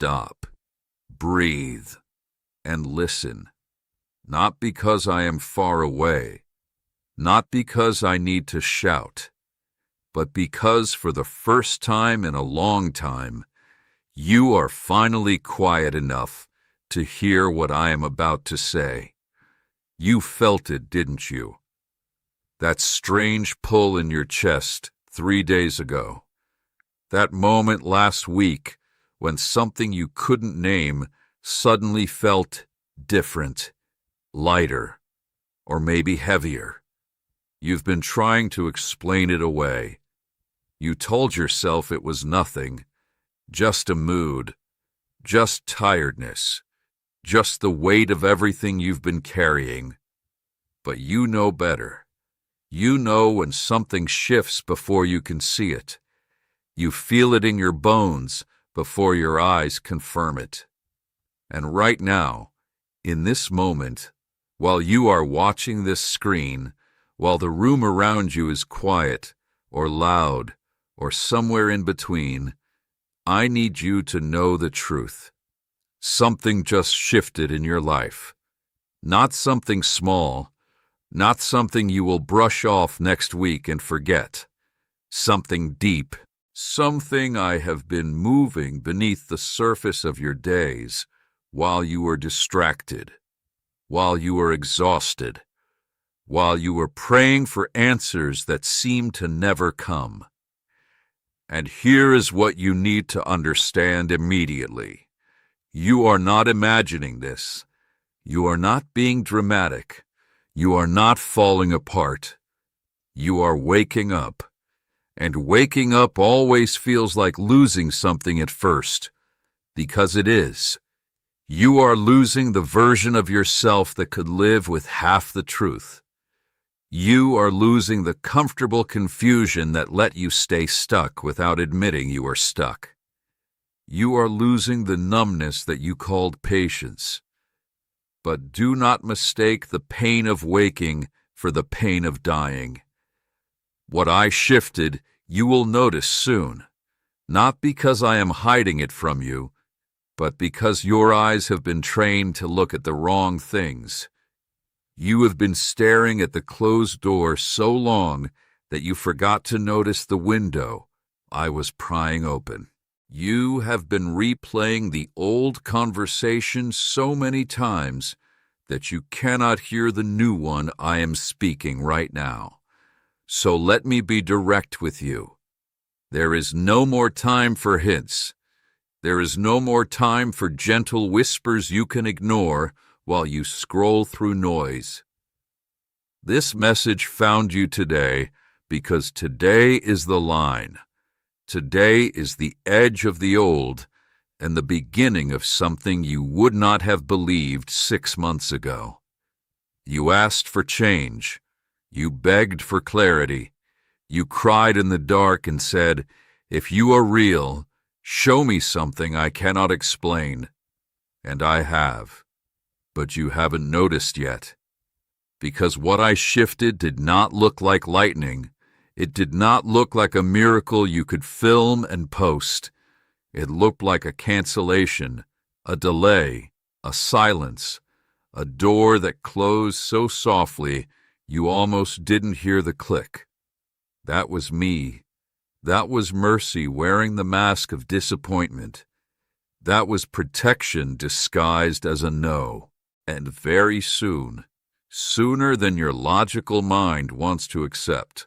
stop, breathe, and listen. Not because I am far away, not because I need to shout, but because for the first time in a long time, you are finally quiet enough to hear what I am about to say. You felt it, didn't you? That strange pull in your chest 3 days ago. That moment last week when something you couldn't name suddenly felt different, lighter, or maybe heavier. You've been trying to explain it away. You told yourself it was nothing, just a mood, just tiredness, just the weight of everything you've been carrying. But you know better. You know when something shifts before you can see it. You feel it in your bones before your eyes confirm it. And right now, in this moment, while you are watching this screen, while the room around you is quiet or loud or somewhere in between, I need you to know the truth. Something just shifted in your life. Not something small, not something you will brush off next week and forget. Something deep, something I have been moving beneath the surface of your days while you were distracted, while you were exhausted, while you were praying for answers that seemed to never come. And here is what you need to understand immediately. You are not imagining this. You are not being dramatic. You are not falling apart. You are waking up. And waking up always feels like losing something at first, because it is. You are losing the version of yourself that could live with half the truth. You are losing the comfortable confusion that let you stay stuck without admitting you are stuck. You are losing the numbness that you called patience. But do not mistake the pain of waking for the pain of dying. What I shifted, you will notice soon, not because I am hiding it from you, but because your eyes have been trained to look at the wrong things. You have been staring at the closed door so long that you forgot to notice the window I was prying open. You have been replaying the old conversation so many times that you cannot hear the new one I am speaking right now. So let me be direct with you. There is no more time for hints. There is no more time for gentle whispers you can ignore while you scroll through noise. This message found you today because today is the line. Today is the edge of the old and the beginning of something you would not have believed 6 months ago. You asked for change. You begged for clarity. You cried in the dark and said, "If you are real, show me something I cannot explain." And I have. But you haven't noticed yet. Because what I shifted did not look like lightning. It did not look like a miracle you could film and post. It looked like a cancellation, a delay, a silence, a door that closed so softly you almost didn't hear the click. That was me. That was mercy wearing the mask of disappointment. That was protection disguised as a no. And very soon, sooner than your logical mind wants to accept,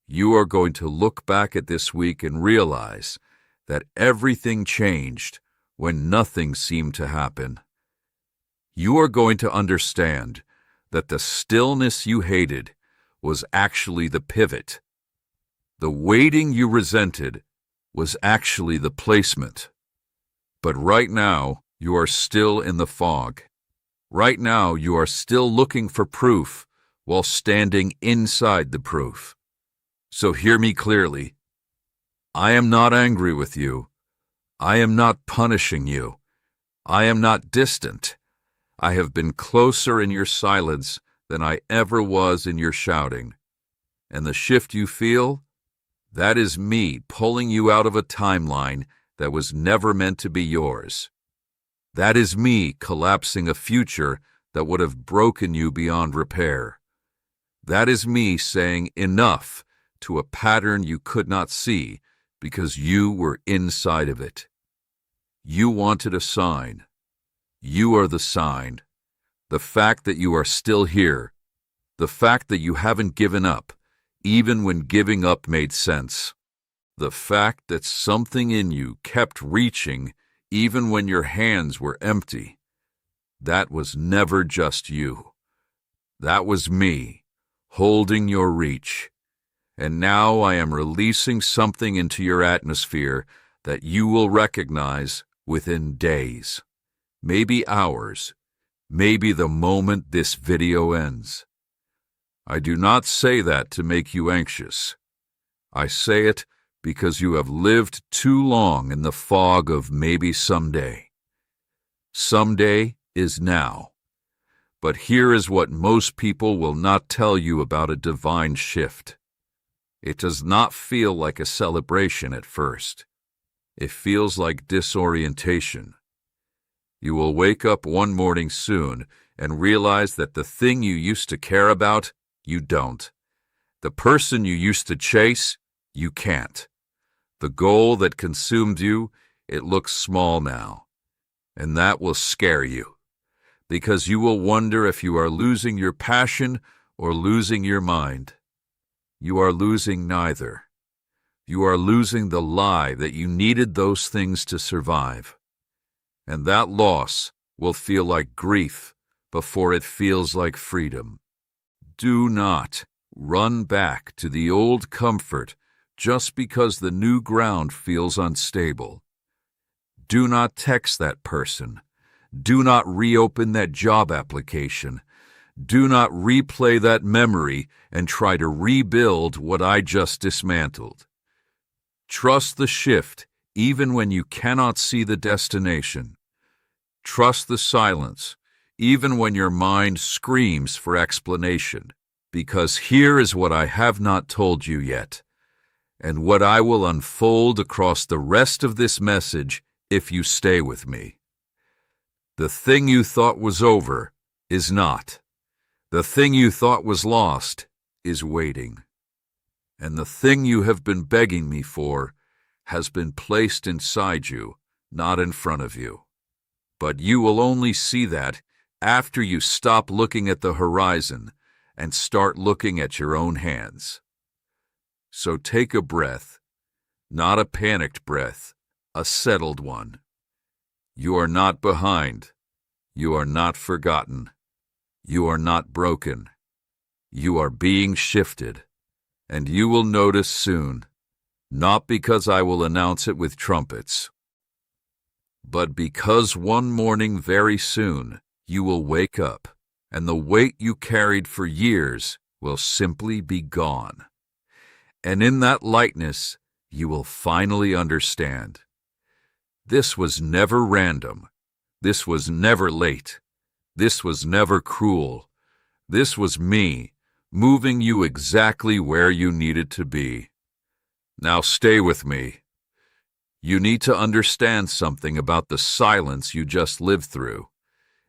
you are going to look back at this week and realize that everything changed when nothing seemed to happen. You are going to understand that the stillness you hated was actually the pivot. The waiting you resented was actually the placement. But right now, you are still in the fog. Right now, you are still looking for proof while standing inside the proof. So hear me clearly. I am not angry with you. I am not punishing you. I am not distant. I have been closer in your silence than I ever was in your shouting. And the shift you feel, that is me pulling you out of a timeline that was never meant to be yours. That is me collapsing a future that would have broken you beyond repair. That is me saying enough to a pattern you could not see because you were inside of it. You wanted a sign. You are the sign. The fact that you are still here. The fact that you haven't given up, even when giving up made sense. The fact that something in you kept reaching even when your hands were empty. That was never just you. That was me, holding your reach. And now I am releasing something into your atmosphere that you will recognize within days, maybe hours, maybe the moment this video ends. I do not say that to make you anxious. I say it because you have lived too long in the fog of maybe someday. Someday is now. But here is what most people will not tell you about a divine shift. It does not feel like a celebration at first. It feels like disorientation. You will wake up one morning soon and realize that the thing you used to care about, you don't. The person you used to chase, you can't. The goal that consumed you, it looks small now. And that will scare you, because you will wonder if you are losing your passion or losing your mind. You are losing neither. You are losing the lie that you needed those things to survive. And that loss will feel like grief before it feels like freedom. Do not run back to the old comfort just because the new ground feels unstable. Do not text that person. Do not reopen that job application. Do not replay that memory and try to rebuild what I just dismantled. Trust the shift even when you cannot see the destination. Trust the silence even when your mind screams for explanation, because here is what I have not told you yet, and what I will unfold across the rest of this message if you stay with me. The thing you thought was over is not. The thing you thought was lost is waiting. And the thing you have been begging me for has been placed inside you, not in front of you. But you will only see that after you stop looking at the horizon and start looking at your own hands. So take a breath, not a panicked breath, a settled one. You are not behind. You are not forgotten. You are not broken. You are being shifted, and you will notice soon, not because I will announce it with trumpets, but because one morning very soon you will wake up, and the weight you carried for years will simply be gone. And in that lightness, you will finally understand. This was never random. This was never late. This was never cruel. This was me, moving you exactly where you needed to be. Now stay with me. You need to understand something about the silence you just lived through,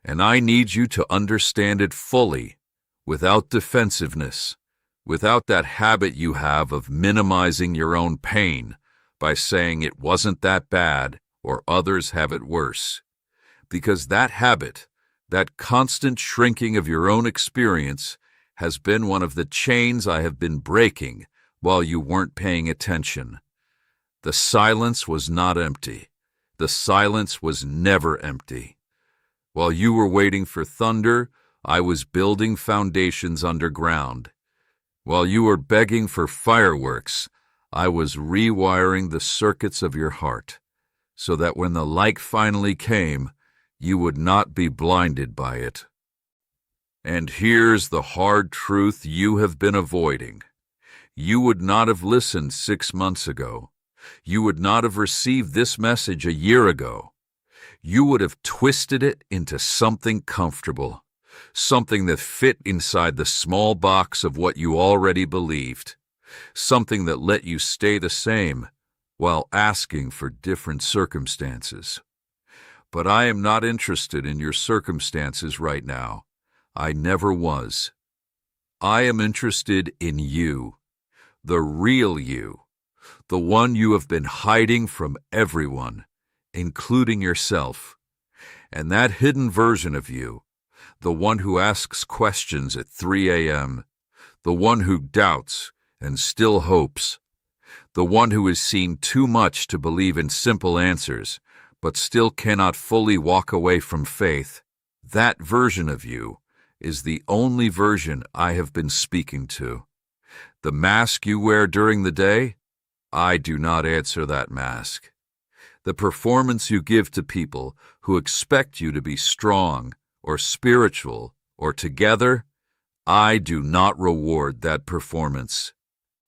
and I need you to understand it fully, without defensiveness, without that habit you have of minimizing your own pain by saying it wasn't that bad or others have it worse. Because that habit, that constant shrinking of your own experience, has been one of the chains I have been breaking while you weren't paying attention. The silence was not empty. The silence was never empty. While you were waiting for thunder, I was building foundations underground. While you were begging for fireworks, I was rewiring the circuits of your heart, so that when the light finally came, you would not be blinded by it. And here's the hard truth you have been avoiding. You would not have listened 6 months ago. You would not have received this message a year ago. You would have twisted it into something comfortable, something that fit inside the small box of what you already believed, something that let you stay the same, while asking for different circumstances. But I am not interested in your circumstances right now. I never was. I am interested in you, the real you, the one you have been hiding from everyone, including yourself. And that hidden version of you, the one who asks questions at 3 a.m., the one who doubts and still hopes, the one who has seen too much to believe in simple answers, but still cannot fully walk away from faith, that version of you is the only version I have been speaking to. The mask you wear during the day, I do not answer that mask. The performance you give to people who expect you to be strong or spiritual or together, I do not reward that performance.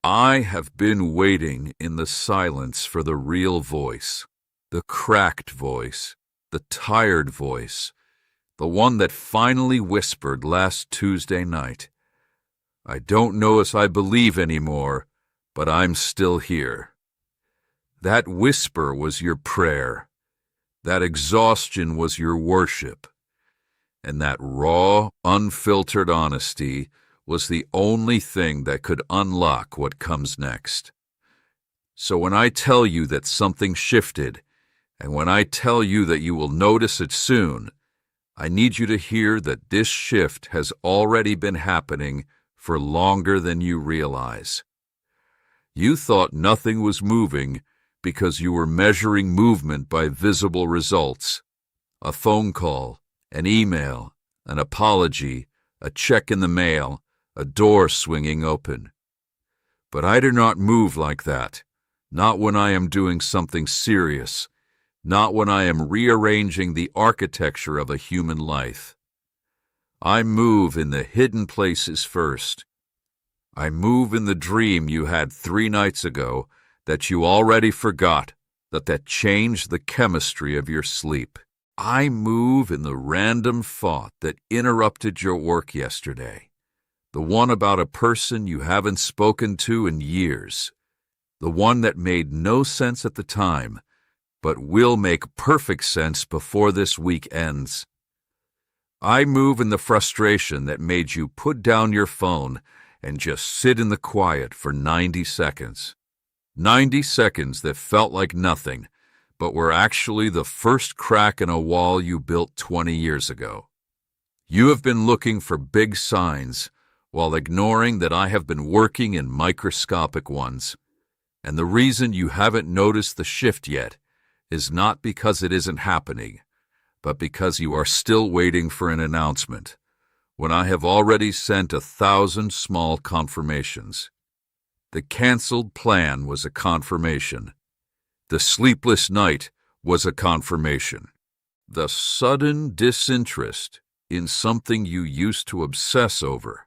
I have been waiting in the silence for the real voice, the cracked voice, the tired voice, the one that finally whispered last Tuesday night. I don't know if I believe anymore, but I'm still here. That whisper was your prayer. That exhaustion was your worship. And that raw, unfiltered honesty was the only thing that could unlock what comes next. So when I tell you that something shifted, and when I tell you that you will notice it soon, I need you to hear that this shift has already been happening for longer than you realize. You thought nothing was moving because you were measuring movement by visible results. A phone call, an email, an apology, a check in the mail, a door swinging open. But I do not move like that, not when I am doing something serious, not when I am rearranging the architecture of a human life. I move in the hidden places first. I move in the dream you had 3 nights ago that you already forgot, that changed the chemistry of your sleep. I move in the random thought that interrupted your work yesterday, the one about a person you haven't spoken to in years, the one that made no sense at the time, but will make perfect sense before this week ends. I move in the frustration that made you put down your phone and just sit in the quiet for 90 seconds. 90 seconds that felt like nothing, but were actually the first crack in a wall you built 20 years ago. You have been looking for big signs while ignoring that I have been working in microscopic ones. And the reason you haven't noticed the shift yet is not because it isn't happening, but because you are still waiting for an announcement, when I have already sent 1,000 small confirmations. The canceled plan was a confirmation. The sleepless night was a confirmation. The sudden disinterest in something you used to obsess over,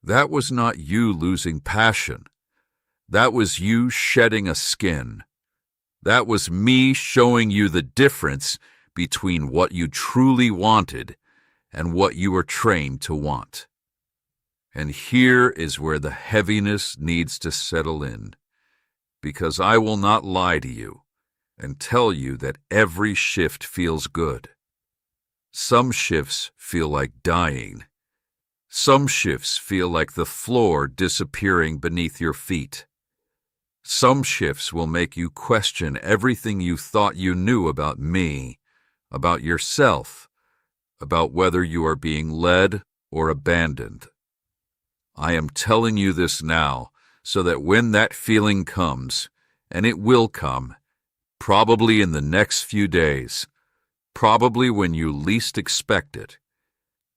that was not you losing passion. That was you shedding a skin. That was me showing you the difference between what you truly wanted and what you were trained to want. And here is where the heaviness needs to settle in, because I will not lie to you and tell you that every shift feels good. Some shifts feel like dying. Some shifts feel like the floor disappearing beneath your feet. Some shifts will make you question everything you thought you knew about me, about yourself, about whether you are being led or abandoned. I am telling you this now so that when that feeling comes, and it will come, probably in the next few days, probably when you least expect it,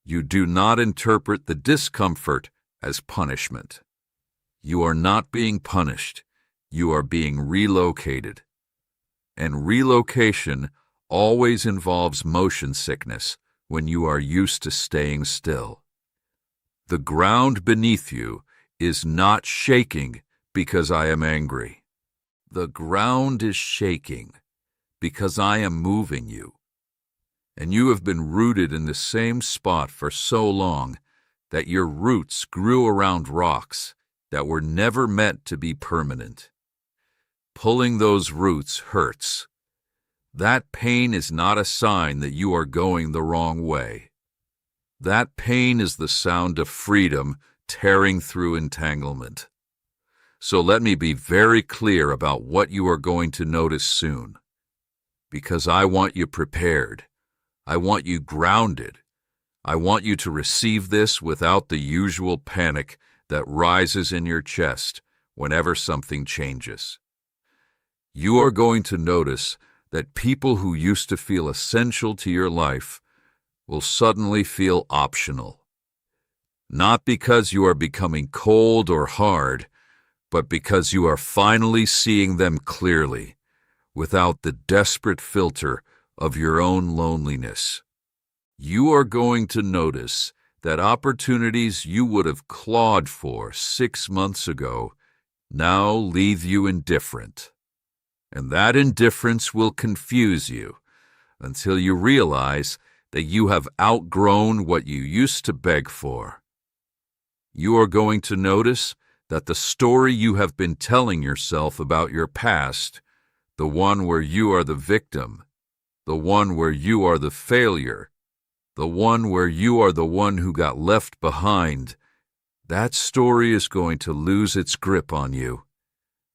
you do not interpret the discomfort as punishment. You are not being punished. You are being relocated. And relocation always involves motion sickness when you are used to staying still. The ground beneath you is not shaking because I am angry. The ground is shaking because I am moving you. And you have been rooted in the same spot for so long that your roots grew around rocks that were never meant to be permanent. Pulling those roots hurts. That pain is not a sign that you are going the wrong way. That pain is the sound of freedom tearing through entanglement. So let me be very clear about what you are going to notice soon. Because I want you prepared. I want you grounded. I want you to receive this without the usual panic that rises in your chest whenever something changes. You are going to notice that people who used to feel essential to your life will suddenly feel optional. Not because you are becoming cold or hard, but because you are finally seeing them clearly, without the desperate filter of your own loneliness. You are going to notice that opportunities you would have clawed for 6 months ago now leave you indifferent. And that indifference will confuse you until you realize that you have outgrown what you used to beg for. You are going to notice that the story you have been telling yourself about your past, the one where you are the victim, the one where you are the failure, the one where you are the one who got left behind, that story is going to lose its grip on you,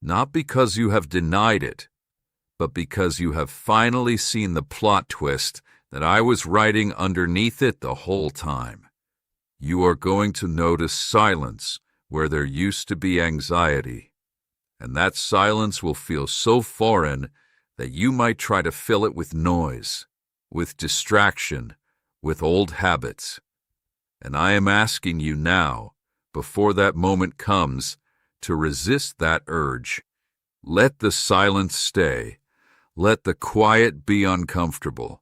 not because you have denied it, but because you have finally seen the plot twist that I was writing underneath it the whole time. You are going to notice silence where there used to be anxiety, and that silence will feel so foreign that you might try to fill it with noise, with distraction, with old habits. And I am asking you now, before that moment comes, to resist that urge. Let the silence stay. Let the quiet be uncomfortable.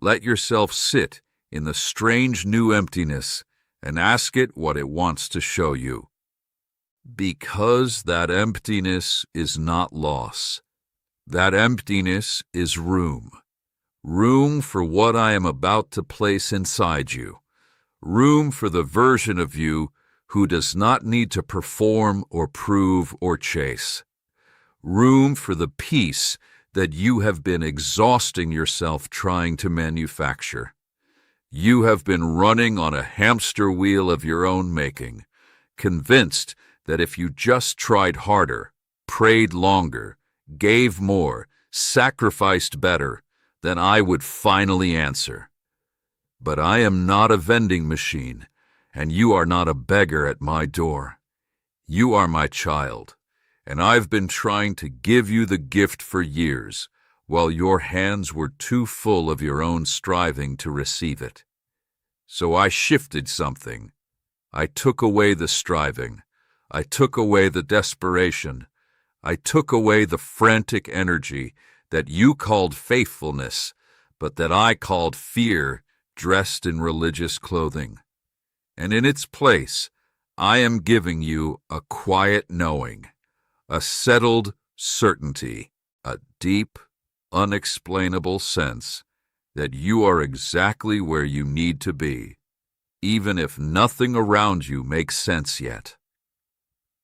Let yourself sit in the strange new emptiness and ask it what it wants to show you. Because that emptiness is not loss. That emptiness is room. Room for what I am about to place inside you. Room for the version of you who does not need to perform or prove or chase. Room for the peace that you have been exhausting yourself trying to manufacture. You have been running on a hamster wheel of your own making, convinced that if you just tried harder, prayed longer, gave more, sacrificed better, then I would finally answer. But I am not a vending machine, and you are not a beggar at my door. You are my child, and I've been trying to give you the gift for years, while your hands were too full of your own striving to receive it. So I shifted something. I took away the striving. I took away the desperation. I took away the frantic energy that you called faithfulness, but that I called fear dressed in religious clothing. And in its place, I am giving you a quiet knowing, a settled certainty, a deep, unexplainable sense that you are exactly where you need to be, even if nothing around you makes sense yet.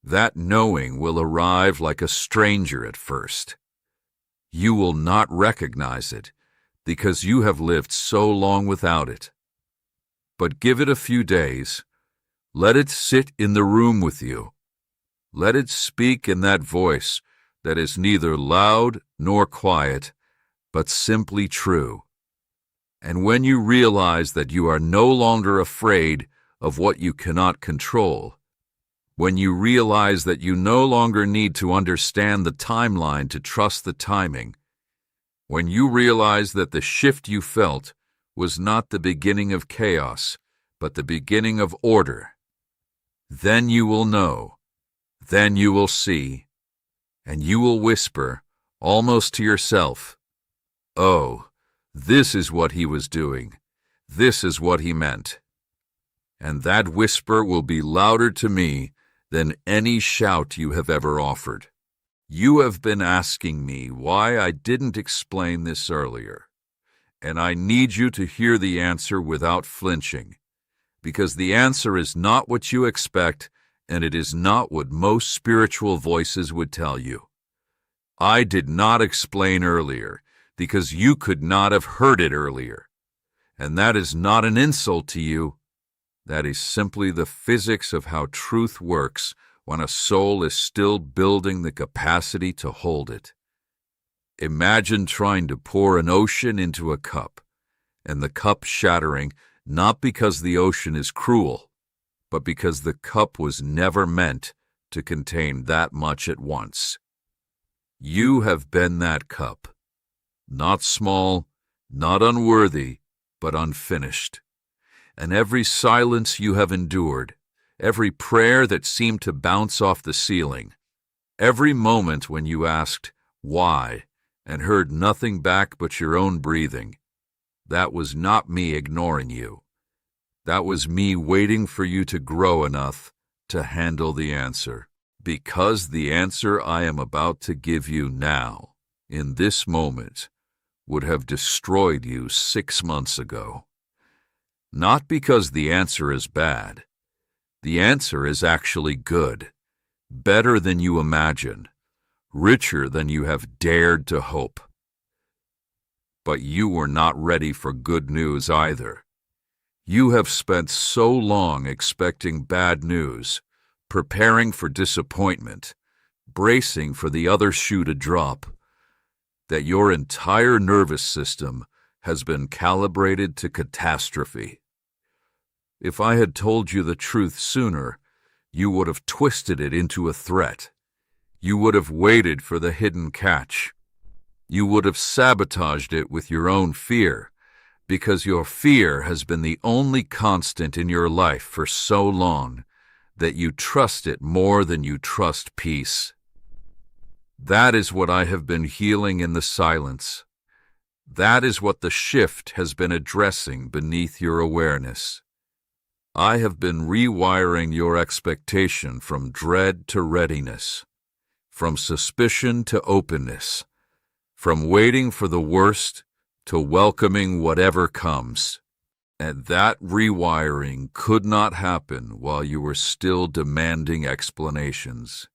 That knowing will arrive like a stranger at first. You will not recognize it because you have lived so long without it. But give it a few days. Let it sit in the room with you. Let it speak in that voice that is neither loud nor quiet, but simply true. And when you realize that you are no longer afraid of what you cannot control, when you realize that you no longer need to understand the timeline to trust the timing, when you realize that the shift you felt was not the beginning of chaos, but the beginning of order, then you will know, then you will see, and you will whisper, almost to yourself, "Oh, this is what he was doing. This is what he meant." And that whisper will be louder to me than any shout you have ever offered. You have been asking me why I didn't explain this earlier, and I need you to hear the answer without flinching, because the answer is not what you expect, and it is not what most spiritual voices would tell you. I did not explain earlier because you could not have heard it earlier. And that is not an insult to you. That is simply the physics of how truth works when a soul is still building the capacity to hold it. Imagine trying to pour an ocean into a cup, and the cup shattering not because the ocean is cruel, but because the cup was never meant to contain that much at once. You have been that cup, not small, not unworthy, but unfinished. And every silence you have endured, every prayer that seemed to bounce off the ceiling, every moment when you asked, why, and heard nothing back but your own breathing, that was not me ignoring you. That was me waiting for you to grow enough to handle the answer. Because the answer I am about to give you now, in this moment, would have destroyed you 6 months ago. Not because the answer is bad. The answer is actually good, better than you imagine, richer than you have dared to hope. But you were not ready for good news either. You have spent so long expecting bad news, preparing for disappointment, bracing for the other shoe to drop, that your entire nervous system has been calibrated to catastrophe. If I had told you the truth sooner, you would have twisted it into a threat. You would have waited for the hidden catch. You would have sabotaged it with your own fear, because your fear has been the only constant in your life for so long that you trust it more than you trust peace. That is what I have been healing in the silence. That is what the shift has been addressing beneath your awareness. I have been rewiring your expectation from dread to readiness, from suspicion to openness, from waiting for the worst to welcoming whatever comes. And that rewiring could not happen while you were still demanding explanations.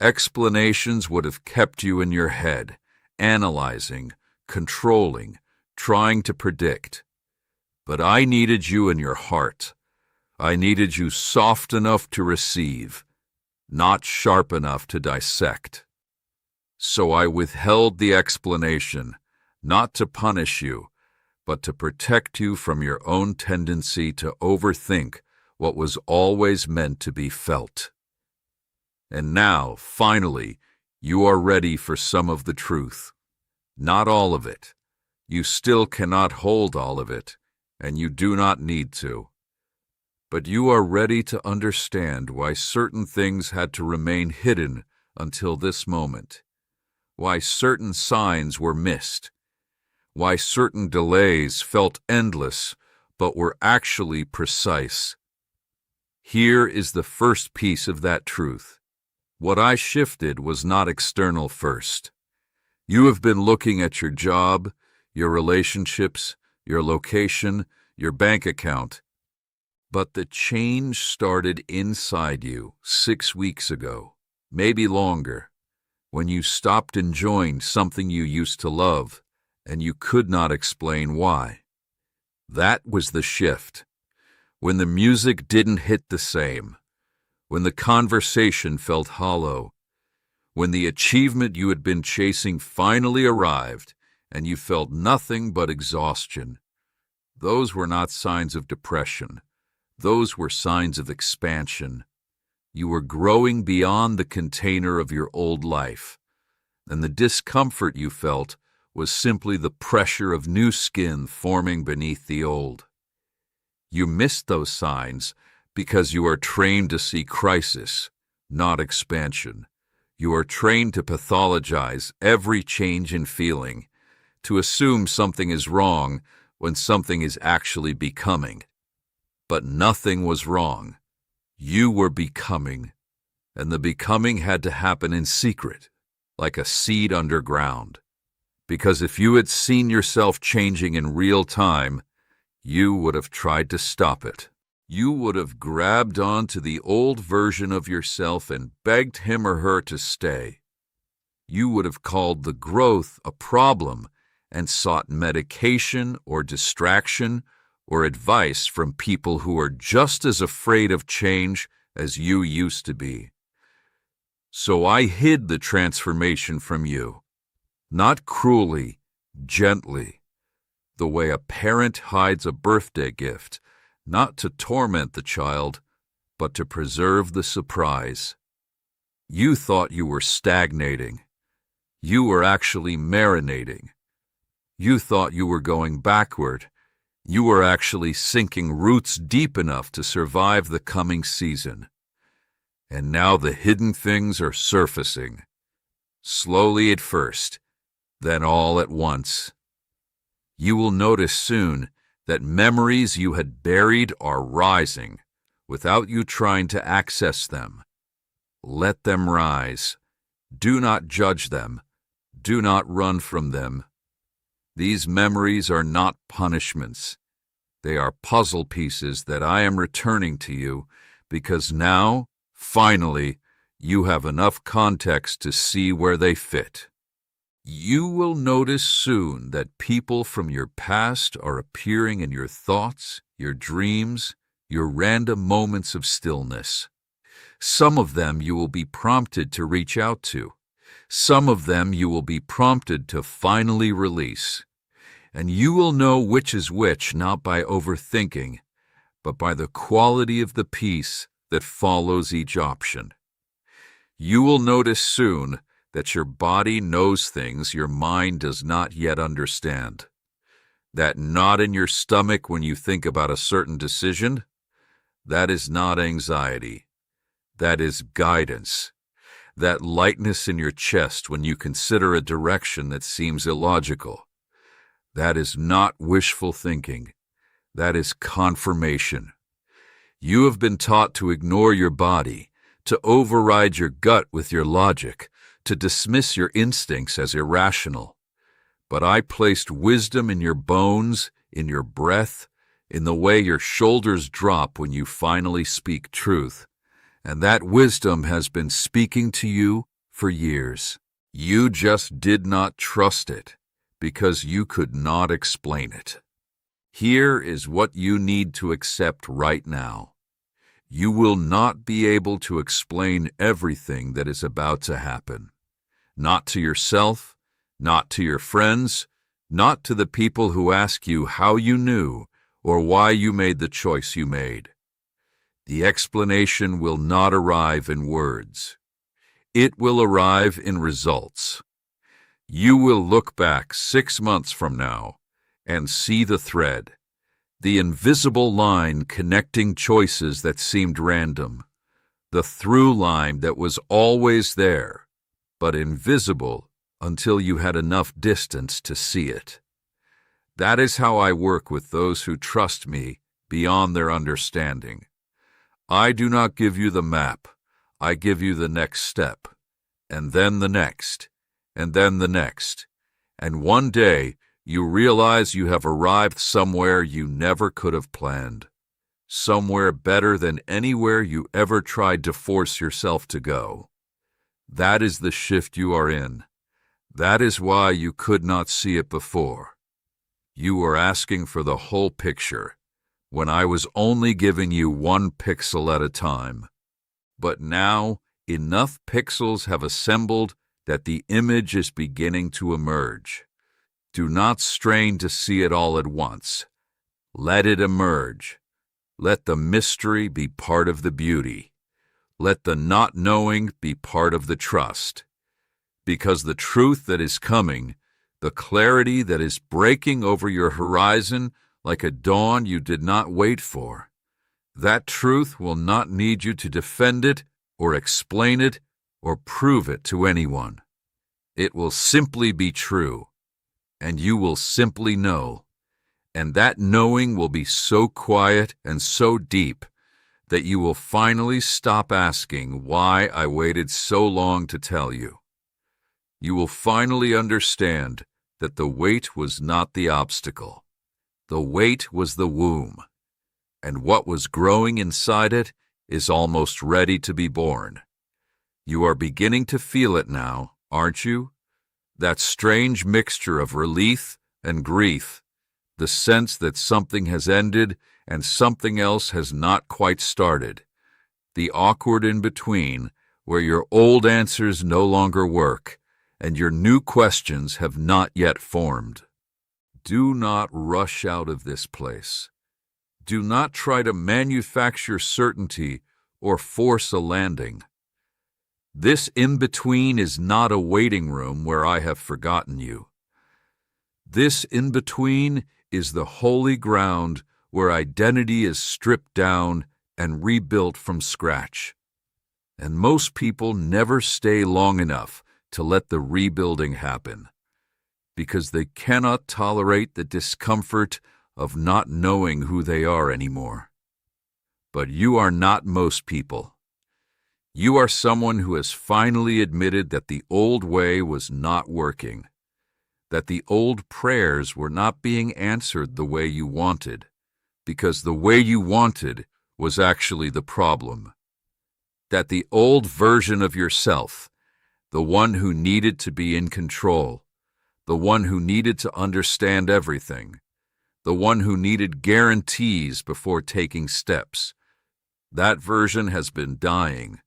Explanations would have kept you in your head, analyzing, controlling, trying to predict. But I needed you in your heart. I needed you soft enough to receive, not sharp enough to dissect. So I withheld the explanation, not to punish you, but to protect you from your own tendency to overthink what was always meant to be felt. And now, finally, you are ready for some of the truth. Not all of it. You still cannot hold all of it, and you do not need to. But you are ready to understand why certain things had to remain hidden until this moment, why certain signs were missed, why certain delays felt endless but were actually precise. Here is the first piece of that truth. What I shifted was not external first. You have been looking at your job, your relationships, your location, your bank account. But the change started inside you 6 weeks ago, maybe longer, when you stopped enjoying something you used to love, and you could not explain why. That was the shift. When the music didn't hit the same, when the conversation felt hollow, when the achievement you had been chasing finally arrived, and you felt nothing but exhaustion. Those were not signs of depression. Those were signs of expansion. You were growing beyond the container of your old life, and the discomfort you felt was simply the pressure of new skin forming beneath the old. You missed those signs because you are trained to see crisis, not expansion. You are trained to pathologize every change in feeling, to assume something is wrong when something is actually becoming. But nothing was wrong. You were becoming, and the becoming had to happen in secret, like a seed underground. Because if you had seen yourself changing in real time, you would have tried to stop it. You would have grabbed on to the old version of yourself and begged him or her to stay. you would have called the growth a problem and sought medication or distraction or advice from people who are just as afraid of change as you used to be. So I hid the transformation from you, not cruelly, gently, the way a parent hides a birthday gift, not to torment the child, but to preserve the surprise. You thought you were stagnating. You were actually marinating. You thought you were going backward. You were actually sinking roots deep enough to survive the coming season. And now the hidden things are surfacing, slowly at first, then all at once. You will notice soon that memories you had buried are rising without you trying to access them. Let them rise. Do not judge them. Do not run from them. These memories are not punishments. They are puzzle pieces that I am returning to you because now, finally, you have enough context to see where they fit. You will notice soon that people from your past are appearing in your thoughts, your dreams, your random moments of stillness. Some of them you will be prompted to reach out to. Some of them you will be prompted to finally release. And you will know which is which not by overthinking, but by the quality of the peace that follows each option. You will notice soon that your body knows things your mind does not yet understand. That knot in your stomach when you think about a certain decision, that is not anxiety. That is guidance. That lightness in your chest when you consider a direction that seems illogical, that is not wishful thinking. That is confirmation. You have been taught to ignore your body, to override your gut with your logic, to dismiss your instincts as irrational. But I placed wisdom in your bones, in your breath, in the way your shoulders drop when you finally speak truth. And that wisdom has been speaking to you for years. You just did not trust it because you could not explain it. Here is what you need to accept right now. You will not be able to explain everything that is about to happen. Not to yourself, not to your friends, not to the people who ask you how you knew or why you made the choice you made. The explanation will not arrive in words. It will arrive in results. You will look back 6 months from now and see the thread, the invisible line connecting choices that seemed random, the through line that was always there, but invisible until you had enough distance to see it. That is how I work with those who trust me beyond their understanding. I do not give you the map. I give you the next step, and then the next, and then the next. And one day, you realize you have arrived somewhere you never could have planned, somewhere better than anywhere you ever tried to force yourself to go. That is the shift you are in. That is why you could not see it before. You were asking for the whole picture, when I was only giving you 1 pixel at a time. But now, enough pixels have assembled that the image is beginning to emerge. Do not strain to see it all at once. Let it emerge. Let the mystery be part of the beauty. Let the not knowing be part of the trust. Because the truth that is coming, the clarity that is breaking over your horizon like a dawn you did not wait for, that truth will not need you to defend it or explain it or prove it to anyone. It will simply be true, and you will simply know, and that knowing will be so quiet and so deep that you will finally stop asking why I waited so long to tell you. You will finally understand that the wait was not the obstacle. The wait was the womb, and what was growing inside it is almost ready to be born. You are beginning to feel it now, aren't you? That strange mixture of relief and grief, the sense that something has ended and something else has not quite started, the awkward in-between where your old answers no longer work and your new questions have not yet formed. Do not rush out of this place. Do not try to manufacture certainty or force a landing. This in-between is not a waiting room where I have forgotten you. This in-between is the holy ground where identity is stripped down and rebuilt from scratch. And most people never stay long enough to let the rebuilding happen, because they cannot tolerate the discomfort of not knowing who they are anymore. But you are not most people. You are someone who has finally admitted that the old way was not working, that the old prayers were not being answered the way you wanted, because the way you wanted was actually the problem. That the old version of yourself, the one who needed to be in control, the one who needed to understand everything, the one who needed guarantees before taking steps, that version has been dying,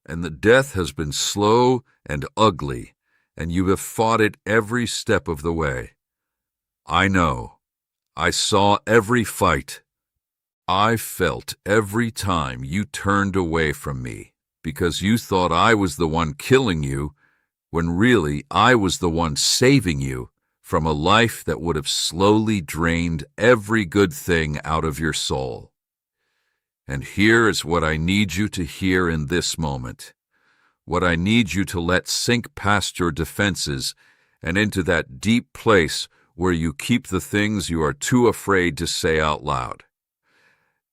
and the death has been slow and ugly, and you have fought it every step of the way. I know. I saw every fight. I felt every time you turned away from me because you thought I was the one killing you, when really I was the one saving you from a life that would have slowly drained every good thing out of your soul. And here is what I need you to hear in this moment, what I need you to let sink past your defenses and into that deep place where you keep the things you are too afraid to say out loud.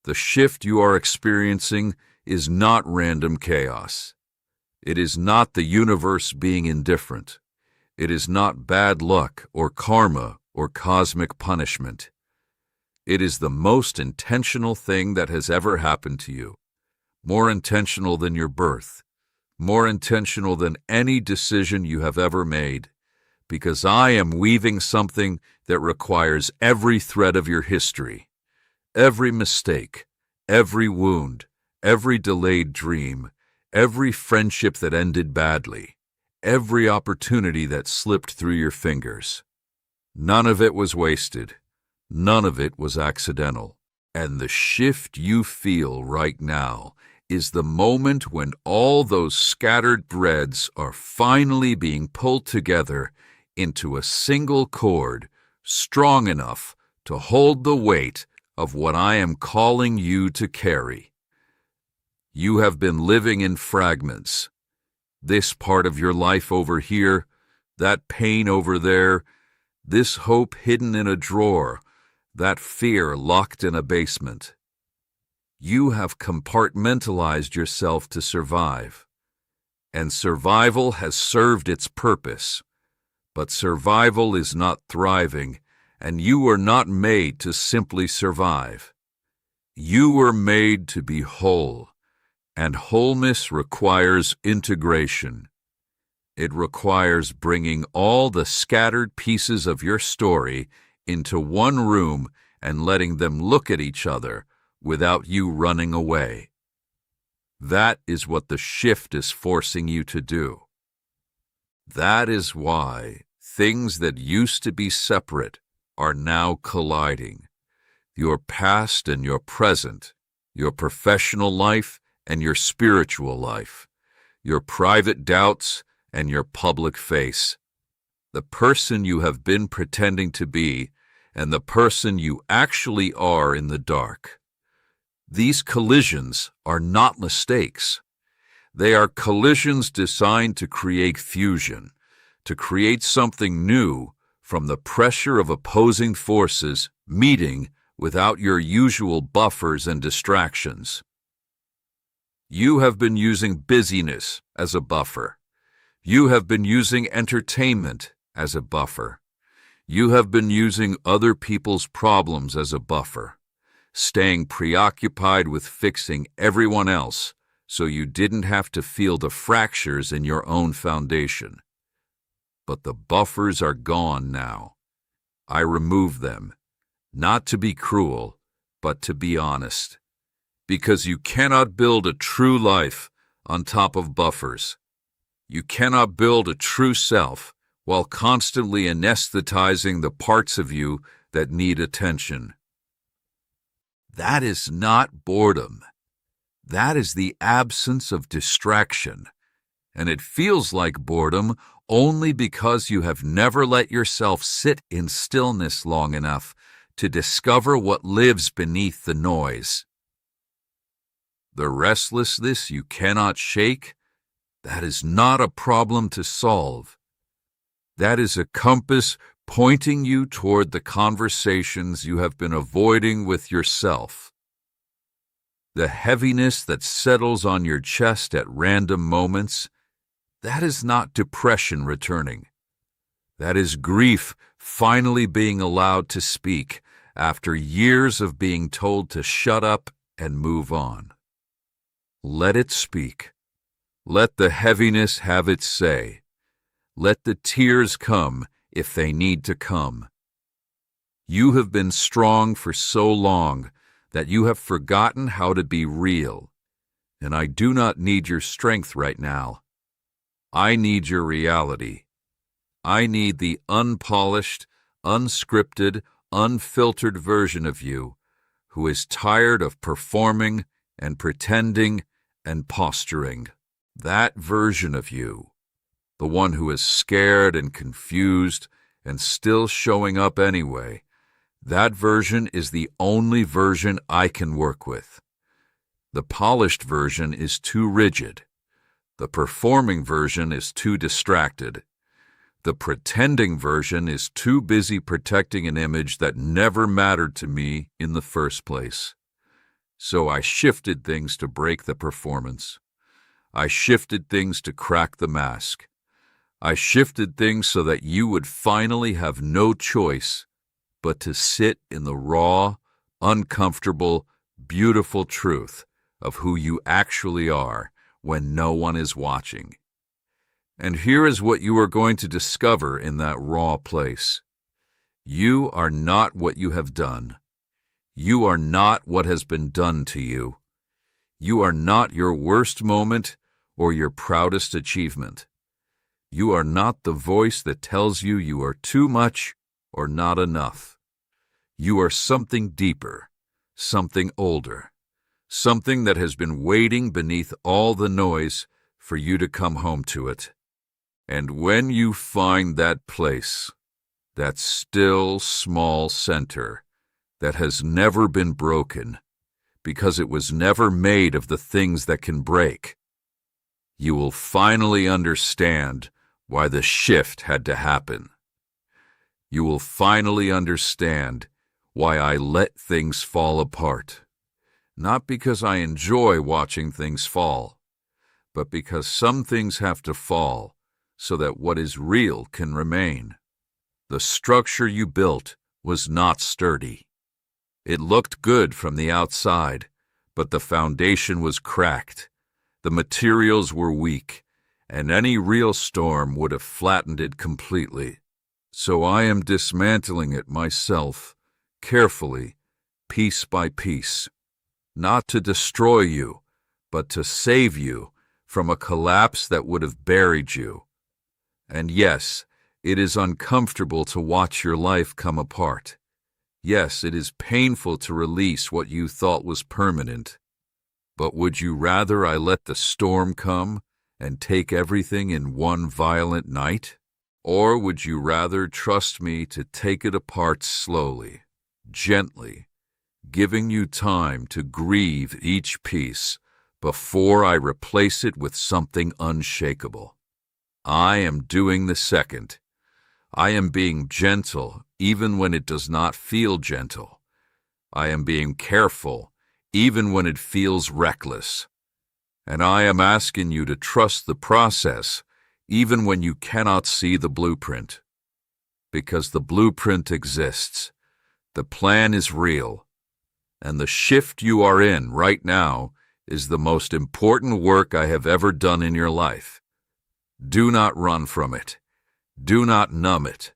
The shift you are experiencing is not random chaos. It is not the universe being indifferent. It is not bad luck or karma or cosmic punishment. It is the most intentional thing that has ever happened to you, more intentional than your birth, more intentional than any decision you have ever made, because I am weaving something that requires every thread of your history, every mistake, every wound, every delayed dream, every friendship that ended badly, every opportunity that slipped through your fingers. None of it was wasted. None of it was accidental. And the shift you feel right now is the moment when all those scattered threads are finally being pulled together into a single cord strong enough to hold the weight of what I am calling you to carry. You have been living in fragments. This part of your life over here, that pain over there, this hope hidden in a drawer, that fear locked in a basement. You have compartmentalized yourself to survive, and survival has served its purpose, but survival is not thriving, and you were not made to simply survive. You were made to be whole, and wholeness requires integration. It requires bringing all the scattered pieces of your story into one room and letting them look at each other without you running away. That is what the shift is forcing you to do. That is why things that used to be separate are now colliding. Your past and your present, your professional life and your spiritual life, your private doubts and your public face, the person you have been pretending to be and the person you actually are in the dark. These collisions are not mistakes. They are collisions designed to create fusion, to create something new from the pressure of opposing forces meeting without your usual buffers and distractions. You have been using busyness as a buffer. You have been using entertainment as a buffer. You have been using other people's problems as a buffer, staying preoccupied with fixing everyone else so you didn't have to feel the fractures in your own foundation. but the buffers are gone now. I remove them, not to be cruel, but to be honest. Because you cannot build a true life on top of buffers. You cannot build a true self while constantly anesthetizing the parts of you that need attention. That is not boredom. That is the absence of distraction. And it feels like boredom only because you have never let yourself sit in stillness long enough to discover what lives beneath the noise. The restlessness you cannot shake, that is not a problem to solve. That is a compass pointing you toward the conversations you have been avoiding with yourself. The heaviness that settles on your chest at random moments, that is not depression returning. That is grief finally being allowed to speak after years of being told to shut up and move on. Let it speak. Let the heaviness have its say. Let the tears come if they need to come. You have been strong for so long that you have forgotten how to be real, and I do not need your strength right now. I need your reality. I need the unpolished, unscripted, unfiltered version of you who is tired of performing and pretending and posturing. That version of you, the one who is scared and confused and still showing up anyway, that version is the only version I can work with. The polished version is too rigid. The performing version is too distracted. The pretending version is too busy protecting an image that never mattered to me in the first place. So I shifted things to break the performance. I shifted things to crack the mask. I shifted things so that you would finally have no choice but to sit in the raw, uncomfortable, beautiful truth of who you actually are when no one is watching. And here is what you are going to discover in that raw place. You are not what you have done. You are not what has been done to you. You are not your worst moment or your proudest achievement. You are not the voice that tells you you are too much or not enough. You are something deeper, something older, something that has been waiting beneath all the noise for you to come home to it. And when you find that place, that still, small center that has never been broken because it was never made of the things that can break, you will finally understand why the shift had to happen. You will finally understand why I let things fall apart. Not because I enjoy watching things fall, but because some things have to fall so that what is real can remain. The structure you built was not sturdy. It looked good from the outside, but the foundation was cracked. The materials were weak, and any real storm would have flattened it completely. So I am dismantling it myself, carefully, piece by piece, not to destroy you, but to save you from a collapse that would have buried you. And yes, it is uncomfortable to watch your life come apart. Yes, it is painful to release what you thought was permanent. But would you rather I let the storm come and take everything in one violent night? Or would you rather trust me to take it apart slowly, gently, giving you time to grieve each piece before I replace it with something unshakable? I am doing the second. I am being gentle even when it does not feel gentle. I am being careful even when it feels reckless. And I am asking you to trust the process, even when you cannot see the blueprint. Because the blueprint exists, the plan is real, and the shift you are in right now is the most important work I have ever done in your life. Do not run from it. Do not numb it.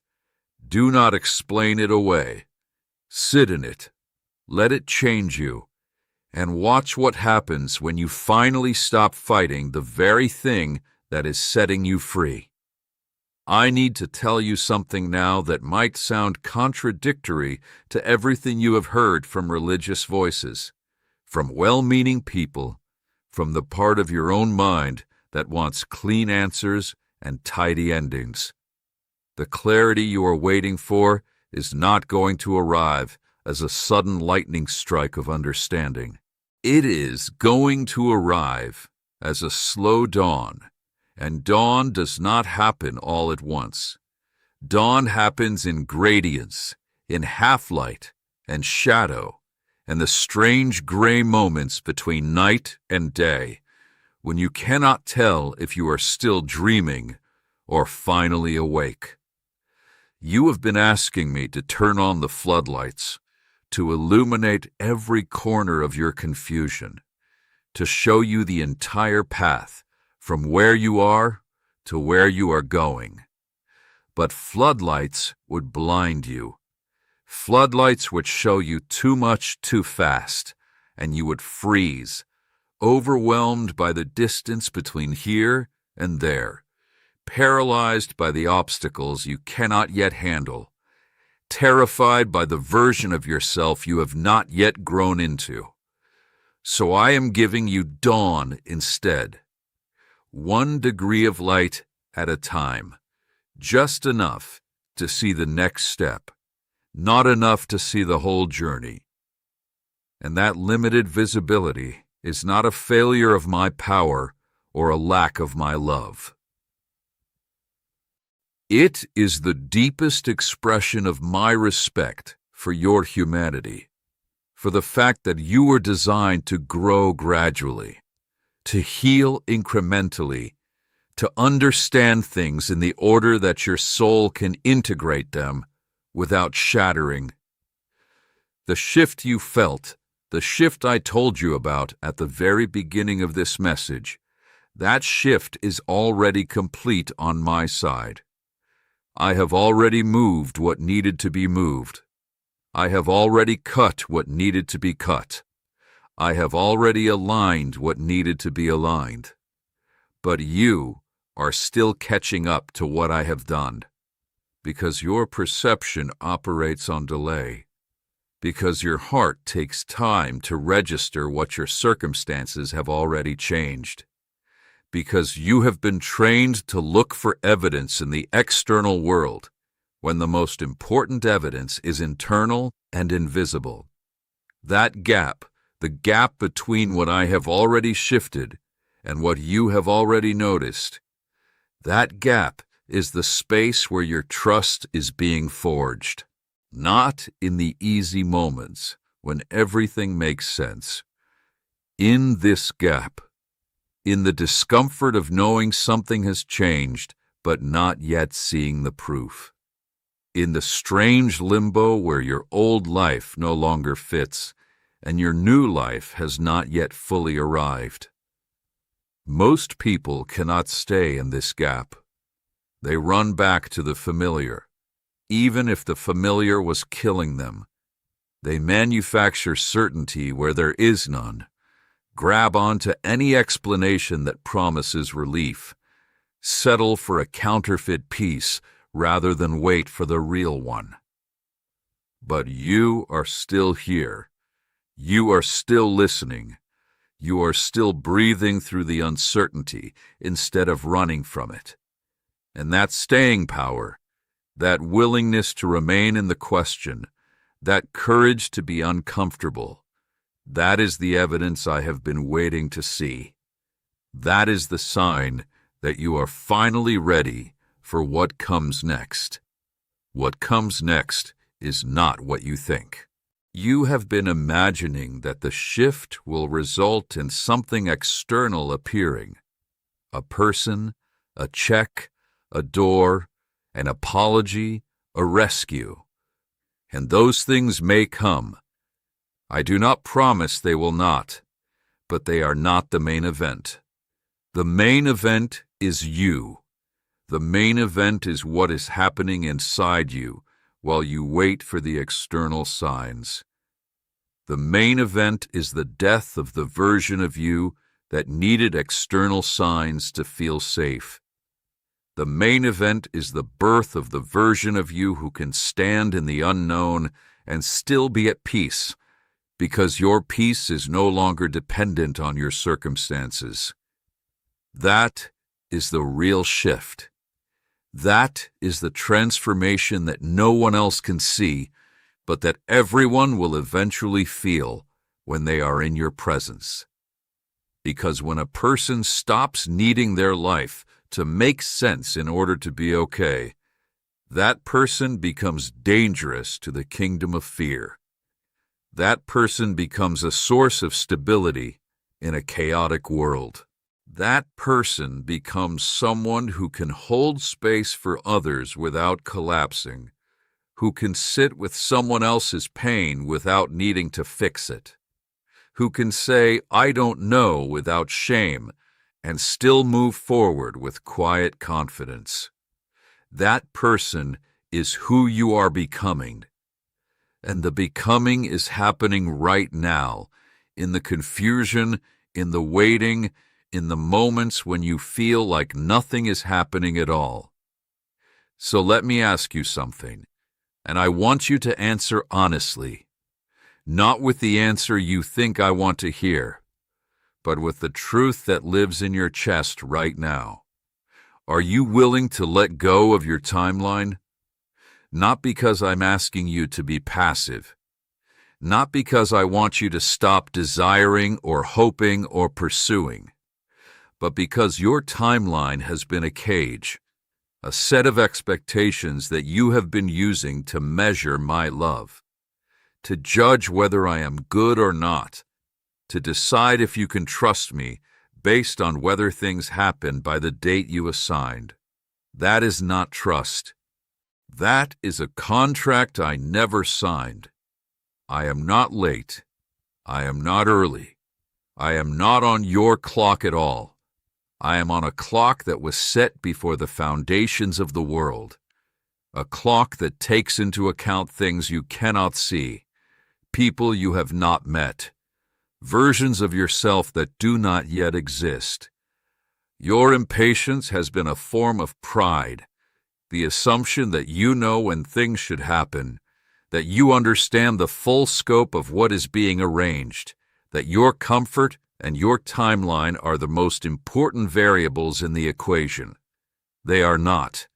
Do not explain it away. Sit in it. Let it change you. And watch what happens when you finally stop fighting the very thing that is setting you free. I need to tell you something now that might sound contradictory to everything you have heard from religious voices, from well-meaning people, from the part of your own mind that wants clean answers and tidy endings. The clarity you are waiting for is not going to arrive as a sudden lightning strike of understanding. It is going to arrive as a slow dawn, and dawn does not happen all at once. Dawn happens in gradients, in half-light and shadow, and the strange gray moments between night and day, when you cannot tell if you are still dreaming or finally awake. You have been asking me to turn on the floodlights, to illuminate every corner of your confusion, to show you the entire path from where you are to where you are going. But floodlights would blind you. Floodlights would show you too much too fast, and you would freeze, overwhelmed by the distance between here and there, paralyzed by the obstacles you cannot yet handle, terrified by the version of yourself you have not yet grown into. So I am giving you dawn instead. 1 degree of light at a time, just enough to see the next step, not enough to see the whole journey. And that limited visibility is not a failure of my power or a lack of my love. It is the deepest expression of my respect for your humanity, for the fact that you were designed to grow gradually, to heal incrementally, to understand things in the order that your soul can integrate them without shattering. The shift you felt, the shift I told you about at the very beginning of this message, that shift is already complete on my side. I have already moved what needed to be moved. I have already cut what needed to be cut. I have already aligned what needed to be aligned. But you are still catching up to what I have done, because your perception operates on delay, because your heart takes time to register what your circumstances have already changed, because you have been trained to look for evidence in the external world when the most important evidence is internal and invisible. That gap, the gap between what I have already shifted and what you have already noticed, that gap is the space where your trust is being forged. Not in the easy moments when everything makes sense. In this gap, in the discomfort of knowing something has changed but not yet seeing the proof. In the strange limbo where your old life no longer fits and your new life has not yet fully arrived. Most people cannot stay in this gap. They run back to the familiar, even if the familiar was killing them. They manufacture certainty where there is none, grab onto any explanation that promises relief, settle for a counterfeit peace rather than wait for the real one. But you are still here. You are still listening. You are still breathing through the uncertainty instead of running from it. And that staying power, that willingness to remain in the question, that courage to be uncomfortable, that is the evidence I have been waiting to see. That is the sign that you are finally ready for what comes next. What comes next is not what you think. You have been imagining that the shift will result in something external appearing. A person, a check, a door, an apology, a rescue. And those things may come. I do not promise they will not, but they are not the main event. The main event is you. The main event is what is happening inside you while you wait for the external signs. The main event is the death of the version of you that needed external signs to feel safe. The main event is the birth of the version of you who can stand in the unknown and still be at peace, because your peace is no longer dependent on your circumstances. That is the real shift. That is the transformation that no one else can see, but that everyone will eventually feel when they are in your presence. Because when a person stops needing their life to make sense in order to be okay, that person becomes dangerous to the kingdom of fear. That person becomes a source of stability in a chaotic world. That person becomes someone who can hold space for others without collapsing, who can sit with someone else's pain without needing to fix it, who can say, "I don't know," without shame, and still move forward with quiet confidence. That person is who you are becoming. And the becoming is happening right now, in the confusion, in the waiting, in the moments when you feel like nothing is happening at all. So let me ask you something, and I want you to answer honestly, not with the answer you think I want to hear, but with the truth that lives in your chest right now. Are you willing to let go of your timeline? Not because I'm asking you to be passive, not because I want you to stop desiring or hoping or pursuing, but because your timeline has been a cage, a set of expectations that you have been using to measure my love, to judge whether I am good or not, to decide if you can trust me based on whether things happen by the date you assigned. That is not trust. That is a contract I never signed. I am not late. I am not early. I am not on your clock at all. I am on a clock that was set before the foundations of the world, a clock that takes into account things you cannot see, people you have not met, versions of yourself that do not yet exist. Your impatience has been a form of pride, the assumption that you know when things should happen, that you understand the full scope of what is being arranged, that your comfort and your timeline are the most important variables in the equation. They are not.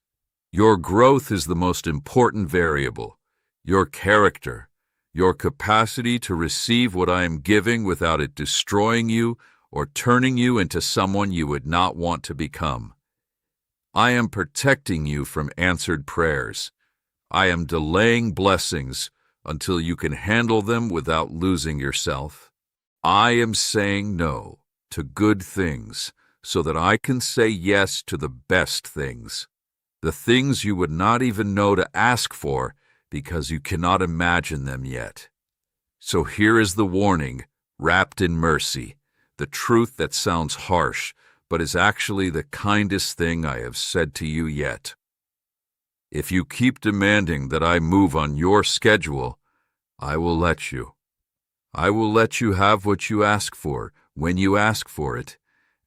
Your growth is the most important variable. Your character, your capacity to receive what I am giving without it destroying you or turning you into someone you would not want to become. I am protecting you from answered prayers. I am delaying blessings until you can handle them without losing yourself. I am saying no to good things so that I can say yes to the best things, the things you would not even know to ask for because you cannot imagine them yet. So here is the warning, wrapped in mercy, the truth that sounds harsh, but is actually the kindest thing I have said to you yet. If you keep demanding that I move on your schedule, I will let you. I will let you have what you ask for when you ask for it,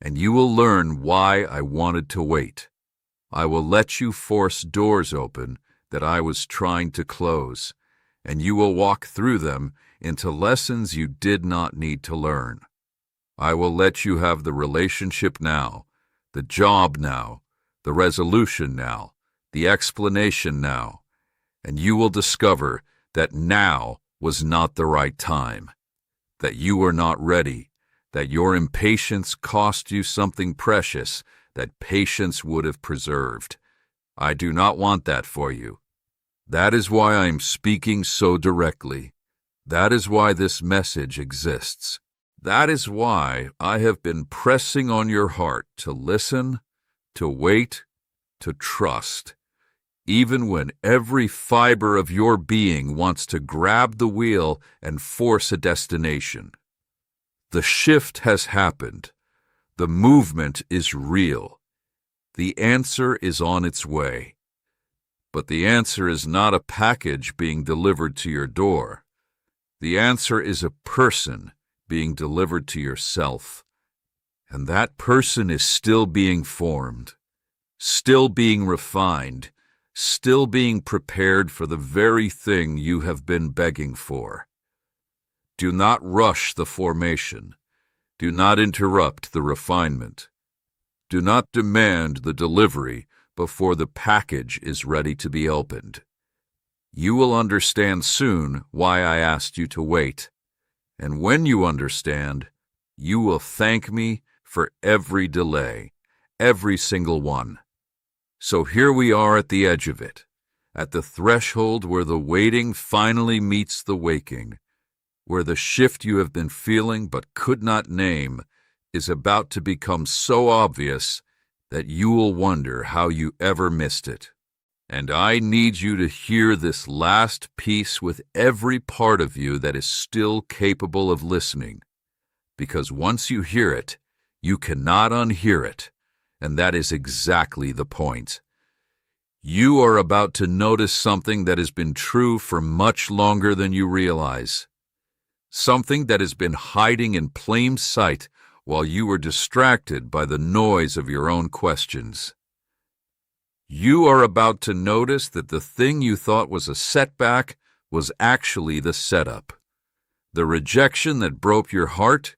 and you will learn why I wanted to wait. I will let you force doors open that I was trying to close, and you will walk through them into lessons you did not need to learn. I will let you have the relationship now, the job now, the resolution now, the explanation now, and you will discover that now was not the right time, that you were not ready, that your impatience cost you something precious that patience would have preserved. I do not want that for you. That is why I am speaking so directly. That is why this message exists. That is why I have been pressing on your heart to listen, to wait, to trust, even when every fiber of your being wants to grab the wheel and force a destination. The shift has happened. The movement is real. The answer is on its way. But the answer is not a package being delivered to your door. The answer is a person being delivered to yourself. And that person is still being formed, still being refined, still being prepared for the very thing you have been begging for. Do not rush the formation. Do not interrupt the refinement. Do not demand the delivery before the package is ready to be opened. You will understand soon why I asked you to wait. And when you understand, you will thank me for every delay, every single one. So here we are at the edge of it, at the threshold where the waiting finally meets the waking, where the shift you have been feeling but could not name is about to become so obvious that you will wonder how you ever missed it. And I need you to hear this last piece with every part of you that is still capable of listening, because once you hear it, you cannot unhear it, and that is exactly the point. You are about to notice something that has been true for much longer than you realize, something that has been hiding in plain sight while you were distracted by the noise of your own questions. You are about to notice that the thing you thought was a setback was actually the setup. The rejection that broke your heart,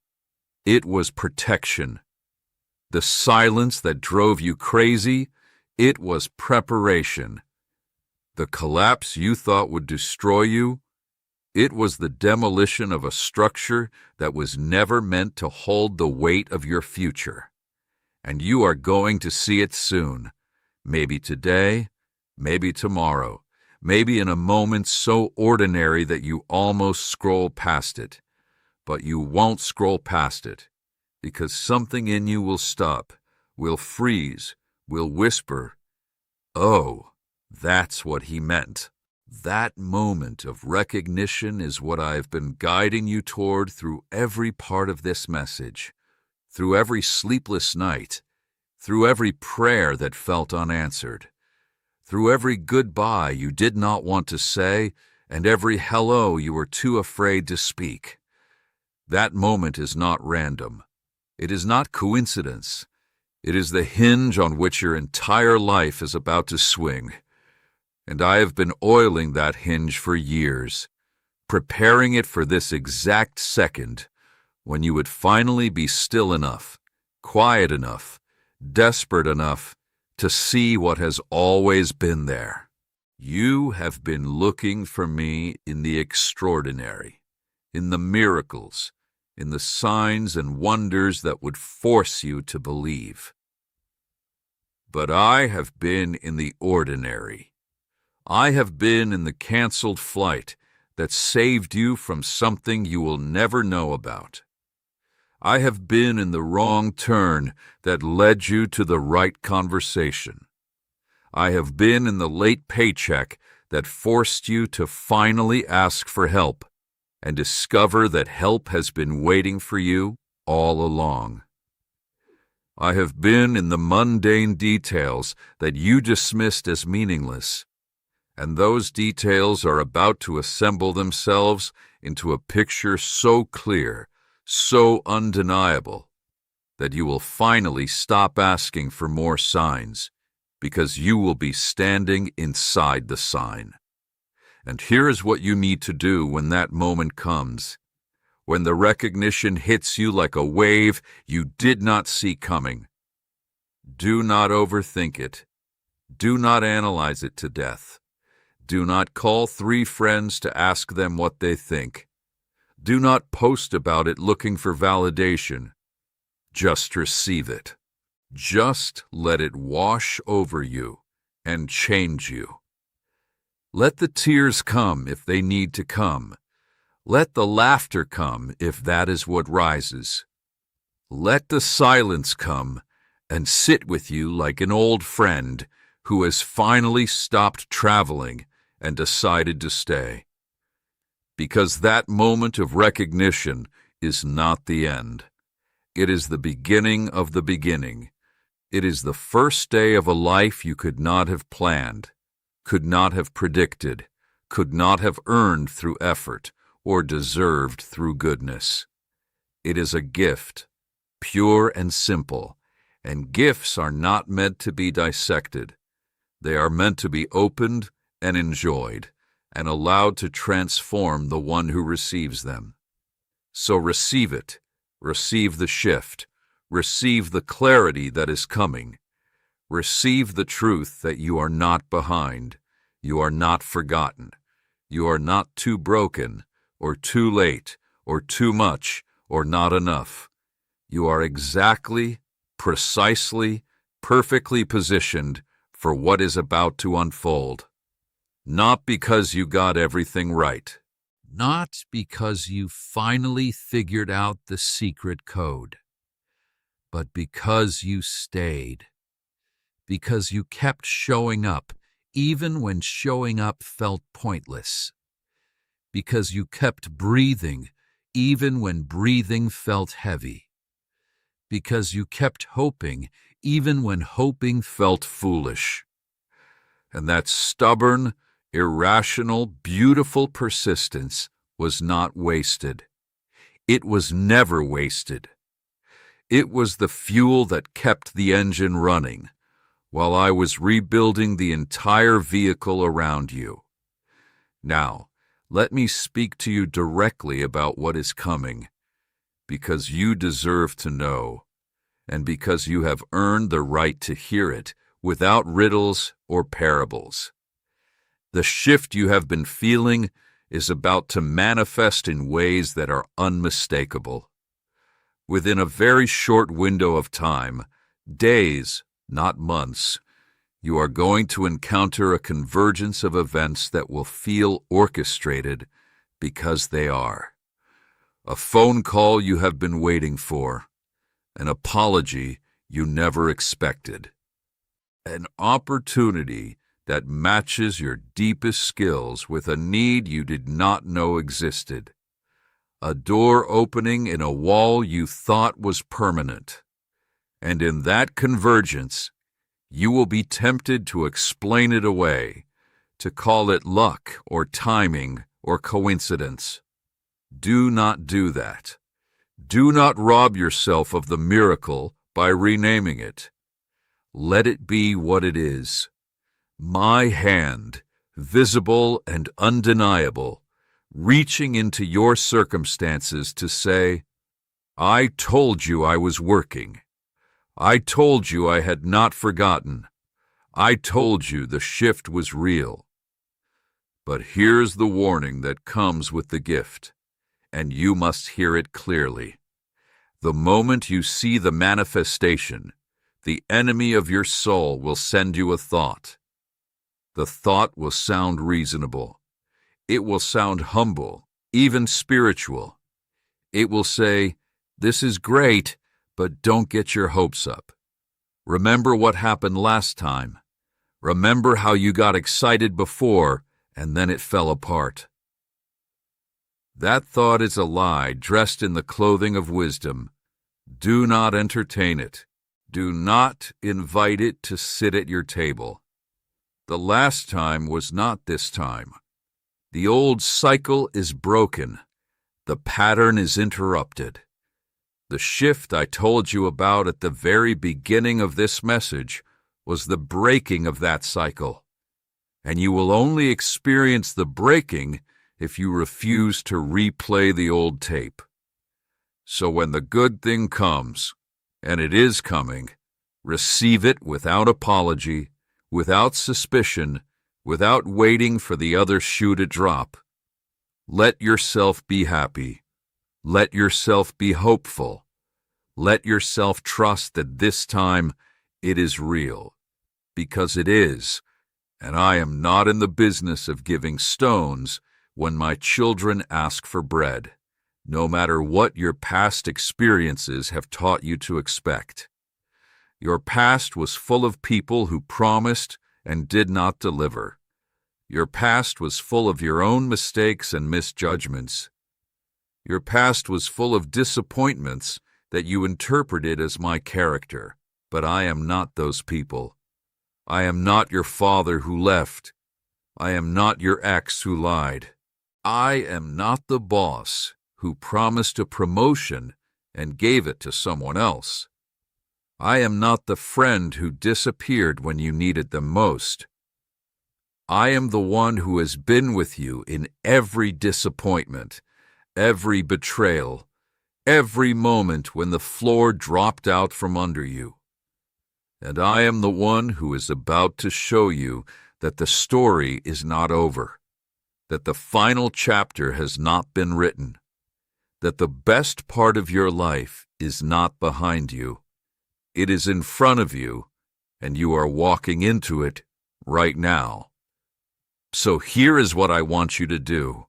it was protection. The silence that drove you crazy, it was preparation. The collapse you thought would destroy you, it was the demolition of a structure that was never meant to hold the weight of your future. And you are going to see it soon. Maybe today, maybe tomorrow, maybe in a moment so ordinary that you almost scroll past it. But you won't scroll past it, because something in you will stop, will freeze, will whisper, "Oh, that's what he meant." That moment of recognition is what I have been guiding you toward through every part of this message, through every sleepless night, through every prayer that felt unanswered, through every goodbye you did not want to say, and every hello you were too afraid to speak. That moment is not random. It is not coincidence. It is the hinge on which your entire life is about to swing. And I have been oiling that hinge for years, preparing it for this exact second, when you would finally be still enough, quiet enough, desperate enough to see what has always been there. You have been looking for me in the extraordinary, in the miracles, in the signs and wonders that would force you to believe. But I have been in the ordinary. I have been in the canceled flight that saved you from something you will never know about. I have been in the wrong turn that led you to the right conversation. I have been in the late paycheck that forced you to finally ask for help and discover that help has been waiting for you all along. I have been in the mundane details that you dismissed as meaningless, and those details are about to assemble themselves into a picture so clear, so undeniable, that you will finally stop asking for more signs, because you will be standing inside the sign. And here is what you need to do when that moment comes, when the recognition hits you like a wave you did not see coming. Do not overthink it. Do not analyze it to death. Do not call 3 friends to ask them what they think. Do not post about it looking for validation. Just receive it. Just let it wash over you and change you. Let the tears come if they need to come. Let the laughter come if that is what rises. Let the silence come and sit with you like an old friend who has finally stopped traveling and decided to stay. Because that moment of recognition is not the end. It is the beginning of the beginning, It is the first day of a life you could not have planned, could not have predicted, could not have earned through effort or deserved through goodness. It is a gift, pure and simple, and gifts are not meant to be dissected. They are meant to be opened and enjoyed, and allowed to transform the one who receives them. So receive it, receive the shift, receive the clarity that is coming. Receive the truth that you are not behind, you are not forgotten, you are not too broken, or too late, or too much, or not enough. You are exactly, precisely, perfectly positioned for what is about to unfold. Not because you got everything right. Not because you finally figured out the secret code. But because you stayed. Because you kept showing up, even when showing up felt pointless. Because you kept breathing, even when breathing felt heavy. Because you kept hoping, even when hoping felt foolish. And that stubborn, irrational, beautiful persistence was not wasted. It was never wasted. It was the fuel that kept the engine running, while I was rebuilding the entire vehicle around you. Now, let me speak to you directly about what is coming, because you deserve to know, and because you have earned the right to hear it without riddles or parables. The shift you have been feeling is about to manifest in ways that are unmistakable. Within a very short window of time, days, not months, you are going to encounter a convergence of events that will feel orchestrated because they are. A phone call you have been waiting for, an apology you never expected, an opportunity that matches your deepest skills with a need you did not know existed, a door opening in a wall you thought was permanent. And in that convergence, you will be tempted to explain it away, to call it luck or timing or coincidence. Do not do that. Do not rob yourself of the miracle by renaming it. Let it be what it is. My hand, visible and undeniable, reaching into your circumstances to say, I told you I was working. I told you I had not forgotten. I told you the shift was real. But here's the warning that comes with the gift, and you must hear it clearly. The moment you see the manifestation, the enemy of your soul will send you a thought. The thought will sound reasonable. It will sound humble, even spiritual. It will say, this is great, but don't get your hopes up. Remember what happened last time. Remember how you got excited before, and then it fell apart. That thought is a lie dressed in the clothing of wisdom. Do not entertain it. Do not invite it to sit at your table. The last time was not this time. The old cycle is broken. The pattern is interrupted. The shift I told you about at the very beginning of this message was the breaking of that cycle. And you will only experience the breaking if you refuse to replay the old tape. So when the good thing comes, and it is coming, receive it without apology, without suspicion, without waiting for the other shoe to drop. Let yourself be happy. Let yourself be hopeful. Let yourself trust that this time it is real, because it is, and I am not in the business of giving stones when my children ask for bread, no matter what your past experiences have taught you to expect. Your past was full of people who promised and did not deliver. Your past was full of your own mistakes and misjudgments. Your past was full of disappointments that you interpreted as my character. But I am not those people. I am not your father who left. I am not your ex who lied. I am not the boss who promised a promotion and gave it to someone else. I am not the friend who disappeared when you needed them most. I am the one who has been with you in every disappointment, every betrayal, every moment when the floor dropped out from under you. And I am the one who is about to show you that the story is not over, that the final chapter has not been written, that the best part of your life is not behind you. It is in front of you, and you are walking into it right now. So here is what I want you to do.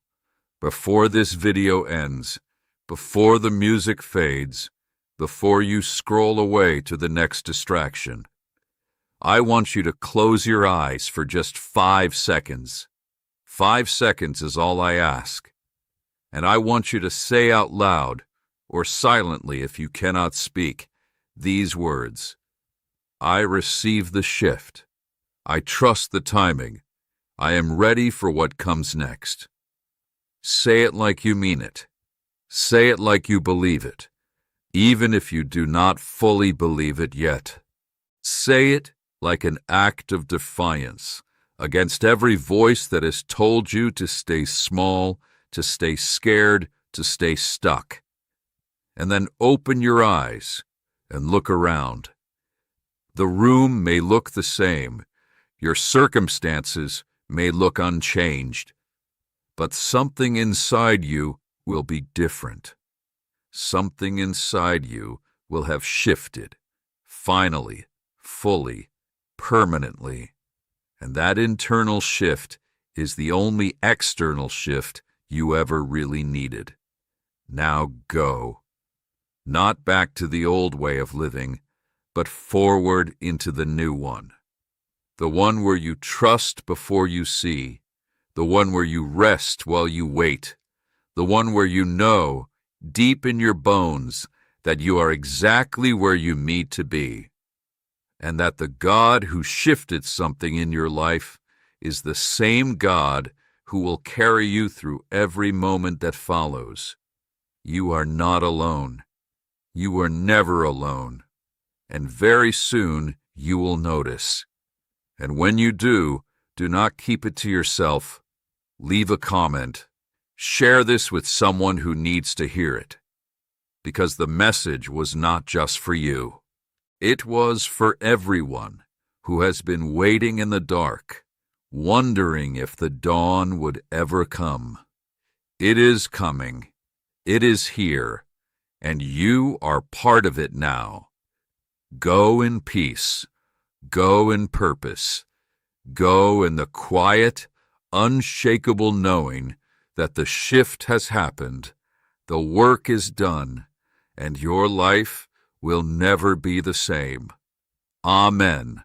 Before this video ends, before the music fades, before you scroll away to the next distraction, I want you to close your eyes for just 5 seconds. 5 seconds is all I ask. And I want you to say out loud, or silently if you cannot speak, these words: I receive the shift. I trust the timing. I am ready for what comes next. Say it like you mean it. Say it like you believe it, even if you do not fully believe it yet. Say it like an act of defiance against every voice that has told you to stay small, to stay scared, to stay stuck. And then open your eyes and look around. The room may look the same. Your circumstances may look unchanged. But something inside you will be different. Something inside you will have shifted, finally, fully, permanently. And that internal shift is the only external shift you ever really needed. Now go. Not back to the old way of living, but forward into the new one. The one where you trust before you see. The one where you rest while you wait. The one where you know, deep in your bones, that you are exactly where you need to be. And that the God who shifted something in your life is the same God who will carry you through every moment that follows. You are not alone. You are never alone. And very soon you will notice. And when you do not keep it to yourself. Leave a comment. Share this with someone who needs to hear it. Because the message was not just for you. It was for everyone who has been waiting in the dark, wondering if the dawn would ever come. It is coming. It is here. And you are part of it now. Go in peace. Go in purpose. Go in the quiet, unshakable knowing that the shift has happened, the work is done, and your life will never be the same. Amen.